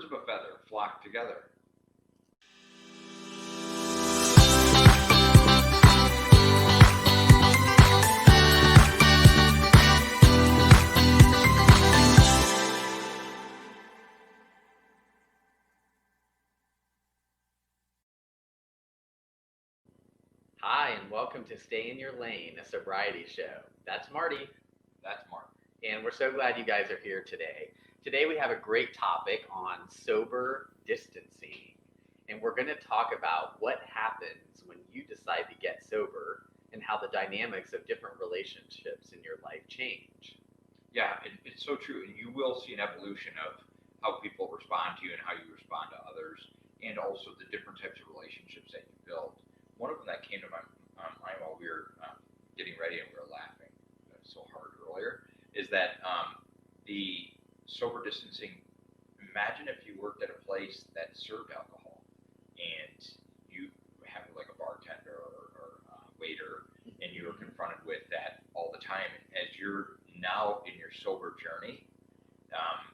Birds of a feather flock together. Hi, and welcome to Stay in Your Lane, a sobriety show. That's Marty, That's Mark. and we're so glad you guys are here today. Today we have a great topic on sober distancing, and we're going to talk about what happens when you decide to get sober and how the dynamics of different relationships in your life change. Yeah, it's so true. And you will see an evolution of how people respond to you and how you respond to others, and also the different types of relationships that you build. One of them that came to my mind while we were getting ready and we were laughing so hard earlier is that the sober distancing. Imagine if you worked at a place that served alcohol and you have like a bartender or waiter, and you were confronted with that all the time. And as you're now in your sober journey, um,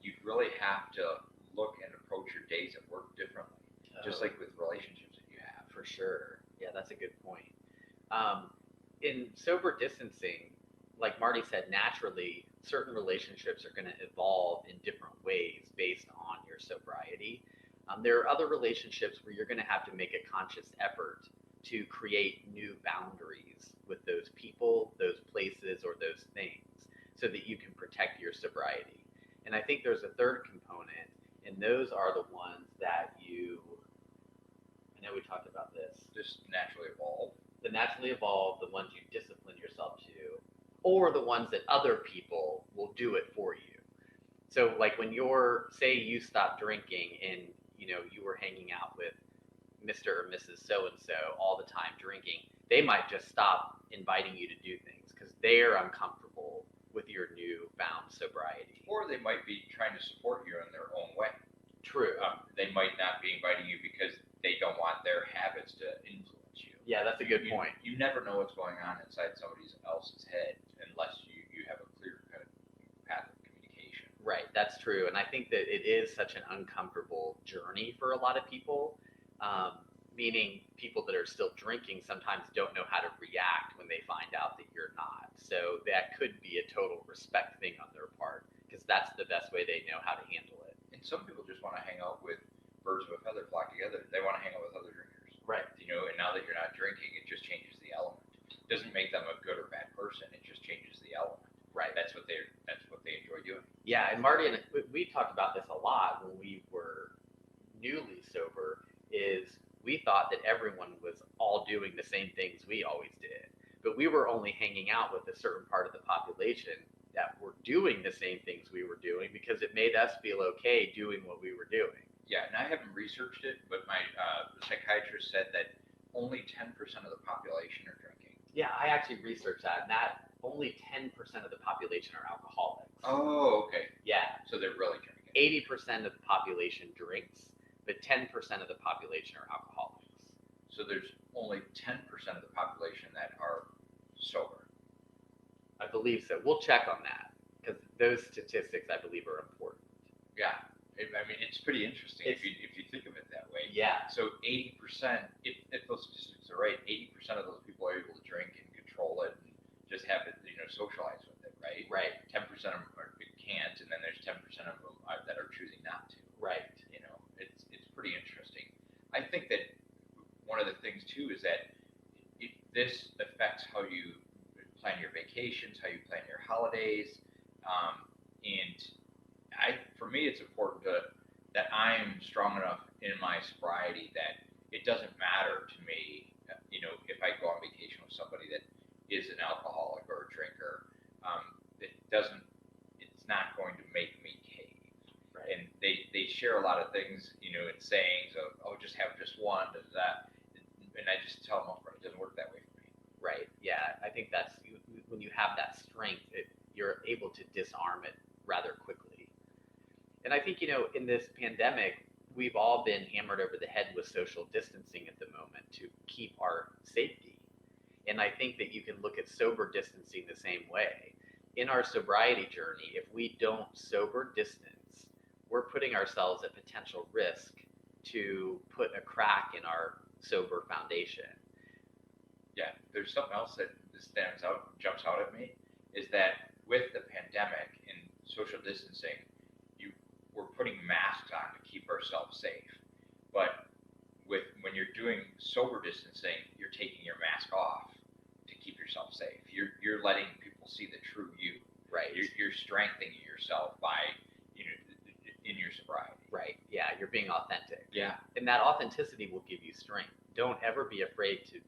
you really have to look and approach your days at work differently, just Oh, like with relationships that you have. for sure. Yeah, that's a good point. Um, in sober distancing, like Marty said, naturally, certain relationships are going to evolve in different ways based on your sobriety. There are other relationships where you're going to have to make a conscious effort to create new boundaries with those people, those places, or those things so that you can protect your sobriety. And I think there's a third component, and those are the ones that I know we talked about this, Just naturally evolve. the naturally evolve, the ones you discipline yourself to, or the ones that other people will do it for you. So like when you're say you stop drinking and you were hanging out with Mr. or Mrs. So and so all the time drinking, they might just stop inviting you to do things because they're uncomfortable with your newfound sobriety. Or they might be trying to support you in their own way. True. They might not be inviting you because they don't want their habits to influence you. Yeah, that's a good you, point. you never know what's going on inside somebody else's head unless you have a clear cut path of communication. Right, that's true. And I think that it is such an uncomfortable journey for a lot of people. Meaning, people that are still drinking sometimes don't know how to react when they find out that you're not. So, that could be a total respect thing on their part because that's the best way they know how to handle it. And some people just want to hang out with birds of a feather flock together. They want to hang out with other drinkers. Right. And now that you're not drinking, it just changes the element. It doesn't make them a good or bad person. It just changes the element. Right. That's what they enjoy doing. Yeah, and Marty and we talked about this a lot when we were newly sober. Is we thought that everyone was all doing the same things we always did, but we were only hanging out with a certain part of the population that were doing the same things we were doing because it made us feel okay doing what we were doing. Yeah, and I haven't researched it, but my psychiatrist said that only 10% of the population are drinking. Yeah, I actually researched that, and that only 10% of the population are alcoholics. Oh, okay. Yeah, So they're really drinking. 80% of the population drinks, but 10% of the population are alcoholics. So there's only 10% of the population that are sober. I believe so. We'll check on that because those statistics, I believe, are important. Yeah. I mean, it's pretty interesting It's, if you think of it that way. yeah, So 80%, if those statistics are right, 80% of those people are able to drink and control it and just have it, socialize with it, right? right, 10% of them can't, and then there's 10% of them that are choosing not to. right. It's pretty interesting. I think that one of the things too is that this affects how you plan your vacations, how you plan your holidays, and for me, it's important that I'm strong enough in my sobriety that it doesn't matter to me, if I go on vacation with somebody that is an alcoholic or a drinker. It doesn't. It's not going to make me cave. Right. And they share a lot of things, in sayings of, oh, just have just one, does that, and I just tell them, it doesn't work that way for me. Right. Yeah. I think that's when you have that strength, you're able to disarm it rather quickly. And I think, in this pandemic, we've all been hammered over the head with social distancing at the moment to keep our safety. And I think that you can look at sober distancing the same way. In our sobriety journey, if we don't sober distance, we're putting ourselves at potential risk to put a crack in our sober foundation. Yeah, there's something else that jumps out at me, is that with the pandemic and social distancing, we're putting masks on to keep ourselves safe. But when you're doing sober distancing, you're taking your mask off to keep yourself safe. You're letting people see the true you. Right. You're strengthening yourself by, in your sobriety. Right. Yeah, you're being authentic. Yeah. And that authenticity will give you strength. Don't ever be afraid to,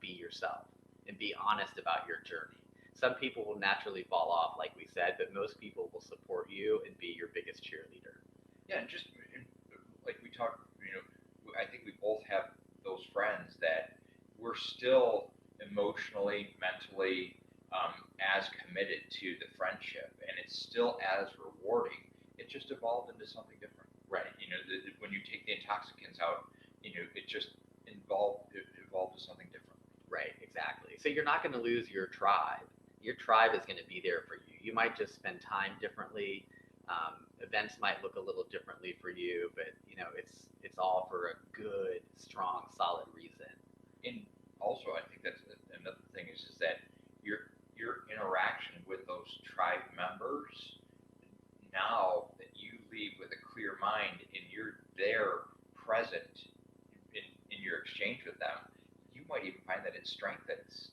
be yourself and be honest about your journey. Some people will naturally fall off, like we said, but most people will support you and be your biggest cheerleader. Yeah, and just like we talked, I think we both have those friends that we're still emotionally, mentally, as committed to the friendship, and it's still as rewarding. It just evolved into something different. Right. When you take the intoxicants out, it just evolved to something different. Right, exactly. So you're not going to lose your tribe. Your tribe is going to be there for you. You might just spend time differently. Events might look a little differently for you, but it's all for a good, strong, solid reason. And also, I think that's another thing is that your interaction with those tribe members, now that you leave with a clear mind and you're there present in your exchange with them, you might even find that it strengthens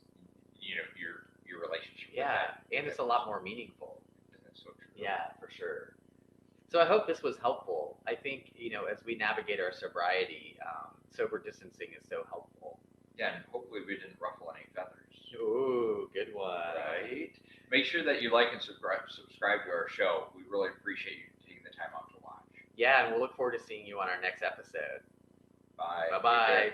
your relationship. Yeah, with and it's a lot more meaningful. Isn't that so true? Yeah, for sure. So I hope this was helpful. I think as we navigate our sobriety, sober distancing is so helpful. Yeah, and hopefully we didn't ruffle any feathers. Ooh, good one. Right. Make sure that you like and subscribe to our show. We really appreciate you taking the time out to watch. Yeah, and we'll look forward to seeing you on our next episode. Bye. Bye-bye.